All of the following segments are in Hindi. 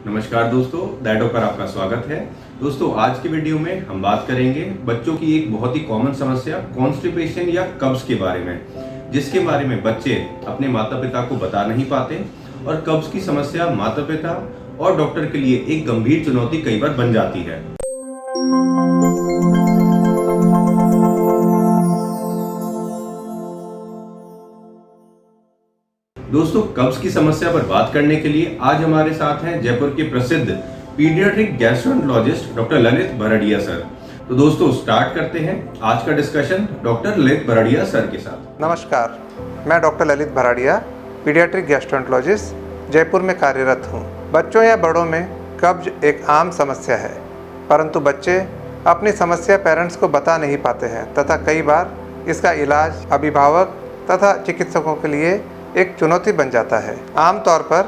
नमस्कार दोस्तों, डैडो पर आपका स्वागत है। दोस्तों, आज की वीडियो में हम बात करेंगे बच्चों की एक बहुत ही कॉमन समस्या कॉन्स्टिपेशन या कब्ज के बारे में, जिसके बारे में बच्चे अपने माता पिता को बता नहीं पाते और कब्ज की समस्या माता पिता और डॉक्टर के लिए एक गंभीर चुनौती कई बार बन जाती है। दोस्तों, कब्ज की समस्या पर बात करने के लिए आज हमारे साथ हैं जयपुर के प्रसिद्ध paediatric gastroenterologist doctor Lalit Bharadia sir. तो दोस्तों, स्टार्ट करते हैं आज का discussion doctor Lalit Bharadia sir के साथ। नमस्कार, मैं doctor Lalit Bharadia paediatric gastroenterologist Jaipur में कार्यरत हूँ। बच्चों या बड़ों में कब्ज एक आम समस्या है, परंतु बच्चे अपनी समस्या पेरेंट्स को बता नहीं पाते हैं तथा कई बार इसका इलाज अभिभावक तथा चिकित्सकों के लिए एक चुनौती बन जाता है। आमतौर पर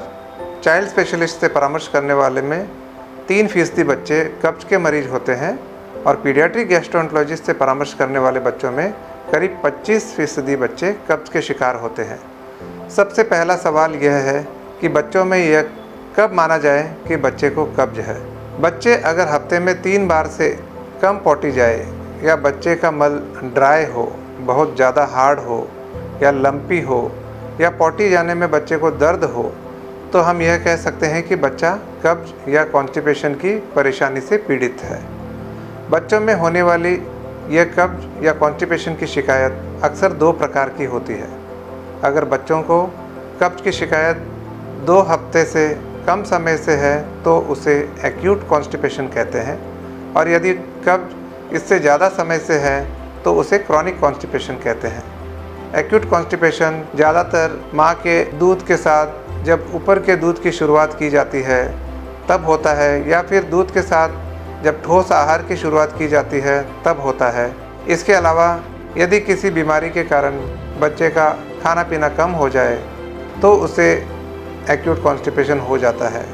चाइल्ड स्पेशलिस्ट से परामर्श करने वाले में 3% बच्चे कब्ज के मरीज होते हैं और पीडियाट्रिक गैस्ट्रोएंटरोलॉजिस्ट से परामर्श करने वाले बच्चों में करीब 25% बच्चे कब्ज के शिकार होते हैं। सबसे पहला सवाल यह है कि बच्चों में यह कब माना जाए कि बच्चे को कब्ज है। बच्चे अगर हफ्ते में 3 बार से कम पोटी जाए या बच्चे का मल ड्राई हो, बहुत ज़्यादा हार्ड हो या लंपी हो या पोटी जाने में बच्चे को दर्द हो, तो हम यह कह सकते हैं कि बच्चा कब्ज या कॉन्स्टिपेशन की परेशानी से पीड़ित है। बच्चों में होने वाली यह कब्ज या कॉन्स्टिपेशन की शिकायत अक्सर 2 प्रकार की होती है। अगर बच्चों को कब्ज की शिकायत 2 हफ्ते से कम समय से है तो उसे एक्यूट कॉन्स्टिपेशन कहते हैं, और यदि कब्ज इससे ज़्यादा समय से है तो उसे क्रॉनिक कॉन्स्टिपेशन कहते हैं। एक्यूट कॉन्स्टिपेशन ज़्यादातर माँ के दूध के साथ जब ऊपर के दूध की शुरुआत की जाती है तब होता है, या फिर दूध के साथ जब ठोस आहार की शुरुआत की जाती है तब होता है। इसके अलावा यदि किसी बीमारी के कारण बच्चे का खाना पीना कम हो जाए तो उसे एक्यूट कॉन्स्टिपेशन हो जाता है।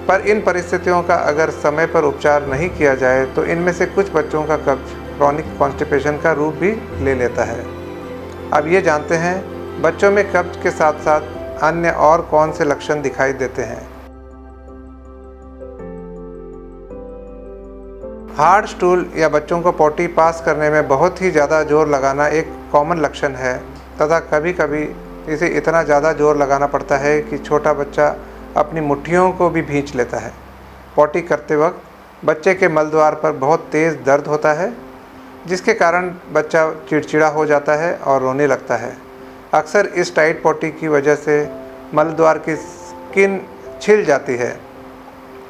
पर इन परिस्थितियों का अगर समय पर उपचार नहीं किया जाए तो इनमें से कुछ बच्चों का कब्ज क्रॉनिक कॉन्स्टिपेशन का रूप भी ले लेता है। अब ये जानते हैं बच्चों में कब्ज के साथ साथ अन्य और कौन से लक्षण दिखाई देते हैं। हार्ड स्टूल या बच्चों को पोटी पास करने में बहुत ही ज़्यादा जोर लगाना एक कॉमन लक्षण है तथा कभी कभी इसे इतना ज़्यादा जोर लगाना पड़ता है कि छोटा बच्चा अपनी मुट्ठियों को भी भींच लेता है। पोटी करते वक्त बच्चे के मल द्वार पर बहुत तेज़ दर्द होता है, जिसके कारण बच्चा चिड़चिड़ा हो जाता है और रोने लगता है। अक्सर इस टाइट पोटी की वजह से मल द्वार की स्किन छिल जाती है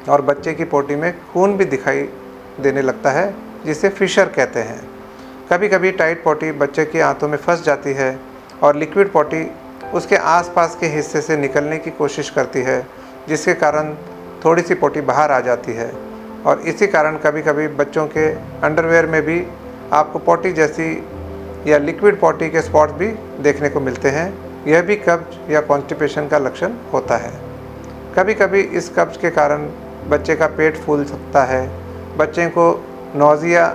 और बच्चे की पोटी में खून भी दिखाई देने लगता है, जिसे फिशर कहते हैं। कभी कभी टाइट पोटी बच्चे की आंतों में फंस जाती है और लिक्विड पोटी उसके आसपास के हिस्से से निकलने की कोशिश करती है, जिसके कारण थोड़ी सी पोटी बाहर आ जाती है। और इसी कारण कभी कभी बच्चों के अंडरवेयर में भी आपको पोटी जैसी या लिक्विड पोटी के स्पॉट्स भी देखने को मिलते हैं। यह भी कब्ज या कॉन्स्टिपेशन का लक्षण होता है। कभी कभी इस कब्ज के कारण बच्चे का पेट फूल सकता है, बच्चे को नौजिया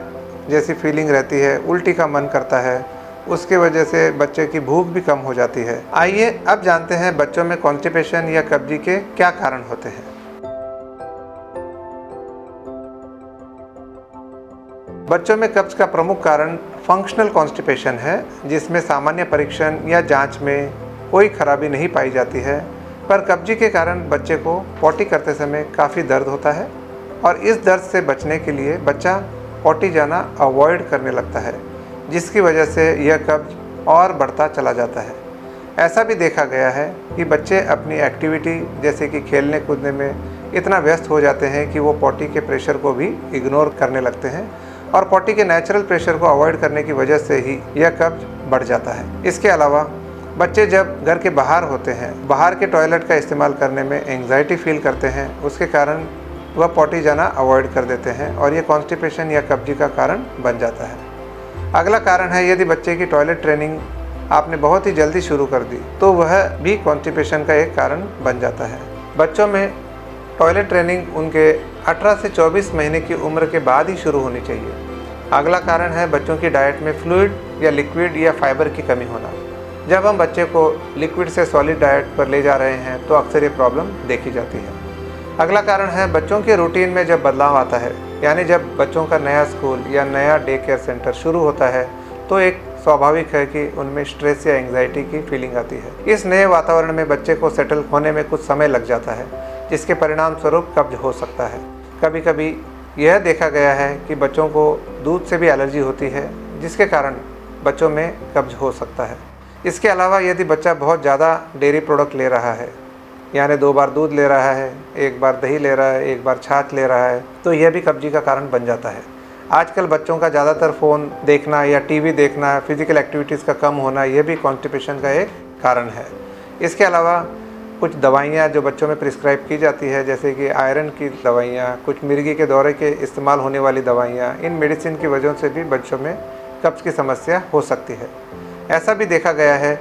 जैसी फीलिंग रहती है, उल्टी का मन करता है, उसके वजह से बच्चे की भूख भी कम हो जाती है। आइए अब जानते हैं बच्चों में कॉन्स्टिपेशन या कब्जी के क्या कारण होते हैं। बच्चों में कब्ज का प्रमुख कारण फंक्शनल कॉन्स्टिपेशन है, जिसमें सामान्य परीक्षण या जांच में कोई खराबी नहीं पाई जाती है, पर कब्जी के कारण बच्चे को पोटी करते समय काफ़ी दर्द होता है और इस दर्द से बचने के लिए बच्चा पोटी जाना अवॉइड करने लगता है, जिसकी वजह से यह कब्ज और बढ़ता चला जाता है। ऐसा भी देखा गया है कि बच्चे अपनी एक्टिविटी जैसे कि खेलने कूदने में इतना व्यस्त हो जाते हैं कि वो पोटी के प्रेशर को भी इग्नोर करने लगते हैं और पोटी के नेचुरल प्रेशर को अवॉइड करने की वजह से ही यह कब्ज बढ़ जाता है। इसके अलावा बच्चे जब घर के बाहर होते हैं, बाहर के टॉयलेट का इस्तेमाल करने में एंग्जाइटी फील करते हैं, उसके कारण वह पोटी जाना अवॉइड कर देते हैं और ये कॉन्स्टिपेशन या कब्जी का कारण बन जाता है। अगला कारण है यदि बच्चे की टॉयलेट ट्रेनिंग आपने बहुत ही जल्दी शुरू कर दी तो वह भी कॉन्स्टिपेशन का एक कारण बन जाता है। बच्चों में टॉयलेट ट्रेनिंग उनके 18 से 24 महीने की उम्र के बाद ही शुरू होनी चाहिए। अगला कारण है बच्चों की डाइट में फ्लूइड या लिक्विड या फाइबर की कमी होना। जब हम बच्चे को लिक्विड से सॉलिड डाइट पर ले जा रहे हैं तो अक्सर ये प्रॉब्लम देखी जाती है। अगला कारण है बच्चों के रूटीन में जब बदलाव आता है, यानी जब बच्चों का नया स्कूल या नया डे केयर सेंटर शुरू होता है तो एक स्वाभाविक है कि उनमें स्ट्रेस या एंग्जाइटी की फीलिंग आती है। इस नए वातावरण में बच्चे को सेटल होने में कुछ समय लग जाता है, जिसके परिणाम स्वरूप कब्ज हो सकता है। कभी कभी यह देखा गया है कि बच्चों को दूध से भी एलर्जी होती है, जिसके कारण बच्चों में कब्ज हो सकता है। इसके अलावा यदि बच्चा बहुत ज़्यादा डेयरी प्रोडक्ट ले रहा है, यानी 2 बार दूध ले रहा है, 1 बार दही ले रहा है, 1 बार छाछ ले रहा है, तो यह भी कब्जी का कारण बन जाता है। आजकल बच्चों का ज़्यादातर फ़ोन देखना या टीवी देखना, फिजिकल एक्टिविटीज़ का कम होना, यह भी कॉन्स्टिपेशन का एक कारण है। इसके अलावा कुछ दवाइयाँ जो बच्चों में प्रिस्क्राइब की जाती है, जैसे कि आयरन की दवाइयाँ, कुछ मिर्गी के दौरे के इस्तेमाल होने वाली दवाइयाँ, इन मेडिसिन की वजह से भी बच्चों में कब्ज़ की समस्या हो सकती है। ऐसा भी देखा गया है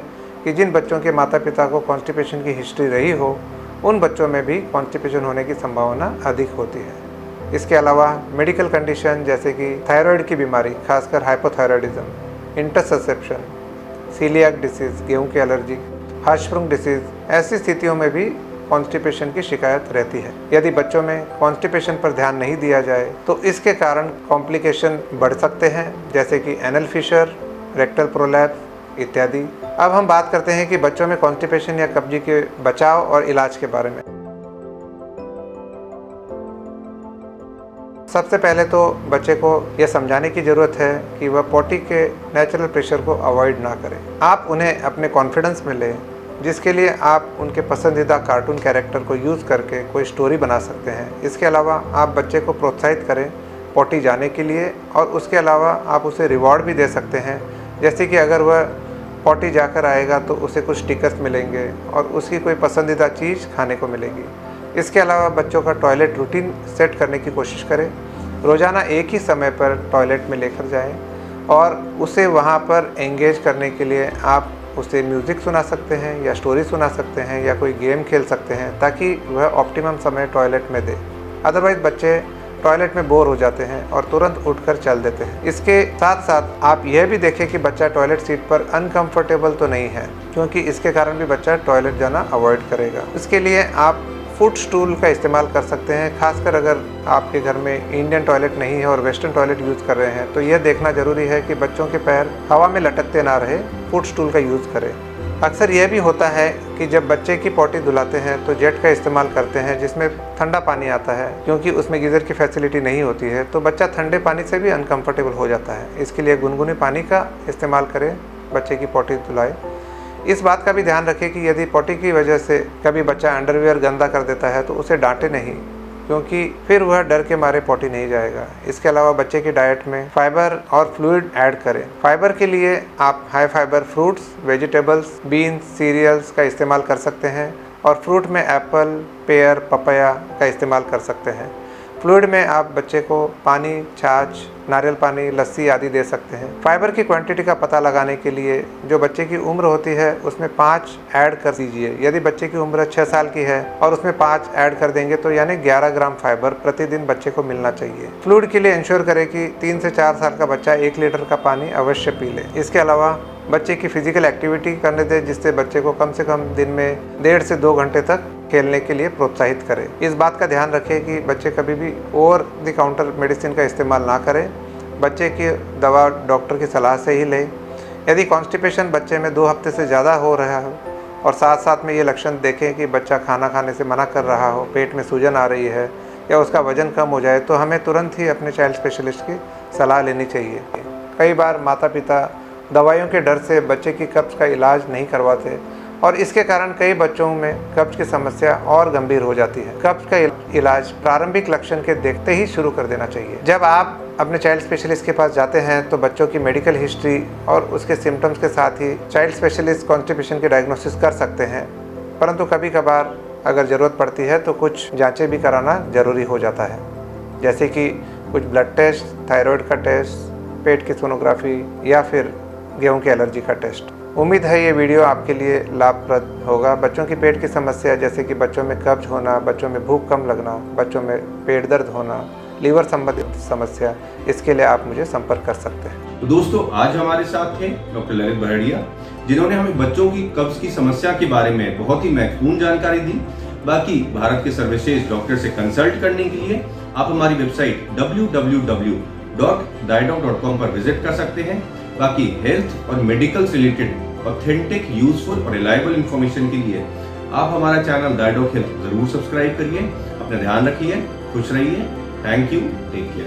कि जिन बच्चों के माता पिता को कॉन्स्टिपेशन की हिस्ट्री रही हो, उन बच्चों में भी कॉन्स्टिपेशन होने की संभावना अधिक होती है। इसके अलावा मेडिकल कंडीशन जैसे कि थायराइड की बीमारी, खासकर हाइपोथायराइडिज्म, इंटरसेप्शन, सीलियाक डिसीज़, गेहूं की एलर्जी, हार्शफुंग डिसीज़, ऐसी स्थितियों में भी कॉन्स्टिपेशन की शिकायत रहती है। यदि बच्चों में कॉन्स्टिपेशन पर ध्यान नहीं दिया जाए तो इसके कारण कॉम्प्लिकेशन बढ़ सकते हैं, जैसे कि एनल फिशर, रेक्टल प्रोलैप्स इत्यादि। अब हम बात करते हैं कि बच्चों में कॉन्स्टिपेशन या कब्जी के बचाव और इलाज के बारे में। सबसे पहले तो बच्चे को यह समझाने की ज़रूरत है कि वह पॉटी के नेचुरल प्रेशर को अवॉइड ना करें। आप उन्हें अपने कॉन्फिडेंस में लें, जिसके लिए आप उनके पसंदीदा कार्टून कैरेक्टर को यूज़ करके कोई स्टोरी बना सकते हैं। इसके अलावा आप बच्चे को प्रोत्साहित करें पॉटी जाने के लिए, और उसके अलावा आप उसे रिवॉर्ड भी दे सकते हैं, जैसे कि अगर वह पॉटी जाकर आएगा तो उसे कुछ स्टिकर्स मिलेंगे और उसकी कोई पसंदीदा चीज़ खाने को मिलेगी। इसके अलावा बच्चों का टॉयलेट रूटीन सेट करने की कोशिश करें। रोज़ाना एक ही समय पर टॉयलेट में लेकर जाएं और उसे वहाँ पर एंगेज करने के लिए आप उसे म्यूज़िक सुना सकते हैं या स्टोरी सुना सकते हैं या कोई गेम खेल सकते हैं, ताकि वह ऑप्टिमम समय टॉयलेट में दे। अदरवाइज़ बच्चे टॉयलेट में बोर हो जाते हैं और तुरंत उठकर चल देते हैं। इसके साथ साथ आप यह भी देखें कि बच्चा टॉयलेट सीट पर अनकंफर्टेबल तो नहीं है, क्योंकि इसके कारण भी बच्चा टॉयलेट जाना अवॉइड करेगा। इसके लिए आप फुट स्टूल का इस्तेमाल कर सकते हैं। खासकर अगर आपके घर में इंडियन टॉयलेट नहीं है और वेस्टर्न टॉयलेट यूज़ कर रहे हैं तो यह देखना ज़रूरी है कि बच्चों के पैर हवा में लटकते ना रहे, फुट स्टूल का यूज़ करें। अक्सर यह भी होता है कि जब बच्चे की पॉटी धुलाते हैं तो जेट का इस्तेमाल करते हैं, जिसमें ठंडा पानी आता है, क्योंकि उसमें गीज़र की फैसिलिटी नहीं होती है, तो बच्चा ठंडे पानी से भी अनकंफर्टेबल हो जाता है। इसके लिए गुनगुने पानी का इस्तेमाल करें, बच्चे की पॉटी धुलाएं। इस बात का भी ध्यान रखें कि यदि पॉटी की वजह से कभी बच्चा अंडरवियर गंदा कर देता है तो उसे डांटे नहीं, क्योंकि फिर वह डर के मारे पॉटी नहीं जाएगा। इसके अलावा बच्चे की डाइट में फाइबर और फ्लूइड ऐड करें। फाइबर के लिए आप high fibre fruits, vegetables, beans, cereals का इस्तेमाल कर सकते हैं, और फ्रूट में एप्पल, पेयर, पपाया का इस्तेमाल कर सकते हैं। फ्लूइड में आप बच्चे को पानी, छाछ, नारियल पानी, लस्सी आदि दे सकते हैं। फाइबर की क्वांटिटी का पता लगाने के लिए जो बच्चे की उम्र होती है उसमें 5 ऐड कर दीजिए। यदि बच्चे की उम्र 6 साल की है और उसमें 5 ऐड कर देंगे तो यानी 11 ग्राम फाइबर प्रतिदिन बच्चे को मिलना चाहिए। फ्लूइड के लिए इंश्योर करें कि 3 से 4 साल का बच्चा 1 लीटर का पानी अवश्य पी ले। इसके अलावा बच्चे की फिजिकल एक्टिविटी करने दें, जिससे बच्चे को कम से कम दिन में 1.5 से 2 घंटे तक खेलने के लिए प्रोत्साहित करें। इस बात का ध्यान रखें कि बच्चे कभी भी ओवर द काउंटर मेडिसिन का इस्तेमाल ना करें। बच्चे की दवा डॉक्टर की सलाह से ही लें। यदि कॉन्स्टिपेशन बच्चे में 2 हफ्ते से ज़्यादा हो रहा हो और साथ साथ में ये लक्षण देखें कि बच्चा खाना खाने से मना कर रहा हो, पेट में सूजन आ रही है या उसका वजन कम हो जाए, तो हमें तुरंत ही अपने चाइल्ड स्पेशलिस्ट की सलाह लेनी चाहिए। कई बार माता पिता दवाइयों के डर से बच्चे की कब्ज़ का इलाज नहीं करवाते और इसके कारण कई बच्चों में कब्ज़ की समस्या और गंभीर हो जाती है। कब्ज़ का इलाज प्रारंभिक लक्षण के देखते ही शुरू कर देना चाहिए। जब आप अपने चाइल्ड स्पेशलिस्ट के पास जाते हैं तो बच्चों की मेडिकल हिस्ट्री और उसके सिम्टम्स के साथ ही चाइल्ड स्पेशलिस्ट कॉन्स्टिपेशन की डायग्नोसिस कर सकते हैं, परंतु कभी कभार अगर ज़रूरत पड़ती है तो कुछ जाँचें भी कराना ज़रूरी हो जाता है, जैसे कि कुछ ब्लड टेस्ट, थायराइड का टेस्ट, पेट की सोनोग्राफी या फिर गेहूं की एलर्जी का टेस्ट। उम्मीद है ये वीडियो आपके लिए लाभप्रद होगा। बच्चों की पेट की समस्या जैसे कि बच्चों में कब्ज होना, बच्चों में भूख कम लगना, बच्चों में पेट दर्द होना, लीवर संबंधित समस्या, इसके लिए आप मुझे संपर्क कर सकते हैं। तो दोस्तों, आज हमारे साथ थे डॉक्टर ललित भराड़िया, जिन्होंने हमें बच्चों की कब्ज की समस्या के बारे में बहुत ही महत्वपूर्ण जानकारी दी। बाकी भारत के सर्वश्रेष्ठ डॉक्टर से कंसल्ट करने के लिए आप हमारी वेबसाइट www.didoc.com पर विजिट कर सकते हैं। बाकी हेल्थ और मेडिकल से रिलेटेड ऑथेंटिक, यूजफुल और रिलायबल इंफॉर्मेशन के लिए आप हमारा चैनल डायडॉक हेल्थ जरूर सब्सक्राइब करिए। अपना ध्यान रखिए, खुश रहिए। Thank you, take care.